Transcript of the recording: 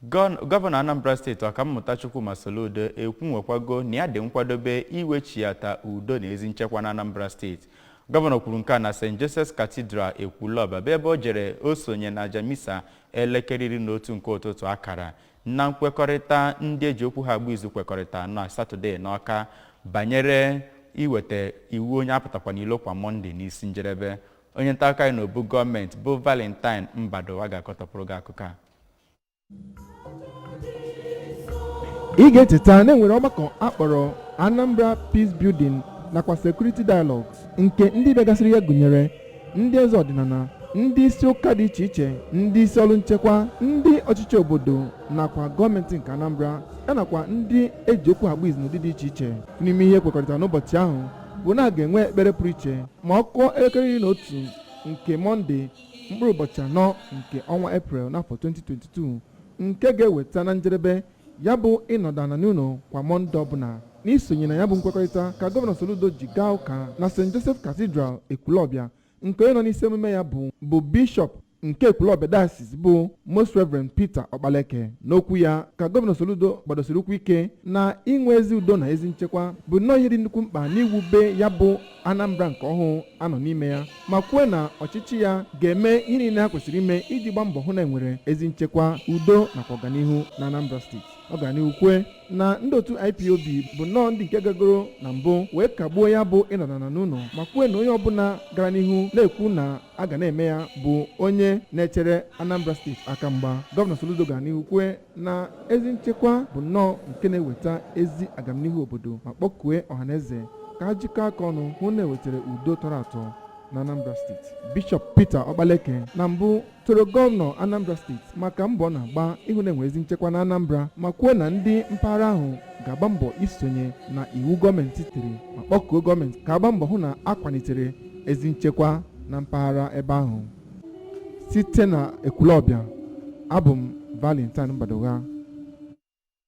Gọvanọ Anambra steeti Ọkammụta Chukwuma Soludo ekwunwekwago na ya dị nkwadobe iwechiata udo na ezi nchekwa na Anambra steeti. Gọvanọ kwuru nke a na St. Joseph's Cathedral Ekwulọba ebe o jere o sonye na Jamisa elekere 11 nke ụtụtụ akara na nkwekọrịta ndị eji okwu ha agba izu kwekọrịta na Satọde n'Ọka banyere iweta iwu onye apụtakwa n'ilo kwa Mọnde n'isi njedebe. Onye nta akụkọ anyị n'obu gọọmenti bụ Valentine Mbadowa ga-akọtọpụrụ gị akụkọ a. Ị ga-echeta na enwere ọgbakọ akpọrọ Anambra Peace Building nakwa Security Dialogues nke ndị bịagasịrị ya gụnyere ndị eze ọdịnala, ndị isi ụka dị iche iche, ndị isi ọrụ nchekwa, ndị ọchịchị obodo nakwa gọọmenti nke Anambra yanakwa ndị eji okwu agba izu n'ụdị dị iche iche. N'ime ihe kwekọrịta n'ụbọchị ahụ bụ na a ga-enwe ekpere pụrụ iche ma ọ kụọ elekere 11 nke Mọnde mkpụrụ ụbọchị 4 nke ọnwa Eprel n'afọ 2022 nke ga-eweta na njedebe ya bụ ịnọdụ ala n'ụlọ kwa Mọnde ọbụla. N'isonye na ya bụ nkwekọrịta ka Gọvanọ Soludo ji gaa ụka na St. Joseph Cathedral Ekwulọbịa nke onye nọ n'isi emume ya bụ Bishọp nke Ekwulọbịa Diocese bụ Most Reverend Peter Okpaleke. N'okwu ya ka Gọvanọ Soludo gbadosiri ụkwụ ike na inwe ezi udo na ezi nchekwa bụ nnọọ ihe dị nnukwu mkpa n'iwube ya bụ Anambra nke ọhụụ anọ n'ime ya, ma kwuo na ọchịchị ya ga-eme ihe niile ha kwesịrị ime iji gba mbọ hụ na enwere ezi nchekwa, udo nakwa ọganihu na Anambra steeti. Ọ gara n'ihu kwue na ndị otu IPOB bụ nnọọ ndị nke gagoro na mbụ wee kagbuo ya bụ ịnọdana n'ụlọ, ma kwue na onye ọbụla gara n'ihu na-ekwu na a ga na-eme ya bụ onye na-echere Anambra steeti aka mgba. Gọvanọ Soludo gara n'ihu kwue na ezi nchekwa bụ nnọọ nke na-eweta ezi agamnihu obodo ma kpọkue ọhaneze ka ha jikọọ aka ọnụ hụ na ewetara udo tọrọ atọ na Anambra steeti. Bishọp Peter Okpaleke na mbụ toro gọvanọ Anambra steeti maka mbọ na-agba ịhụ na enwe ezi nchekwa na Anambra, ma kwuo na ndị mpaghara ahụ ga-agba mbọ isonye na iwu gọọmenti tiri ma kpọkuo gọọmenti ka agba mbọ hụ na akwalitere ezi nchekwa na mpaghara ebe ahụ. Site na Ekwulọbịa, abụ m Valentine Mbadowa.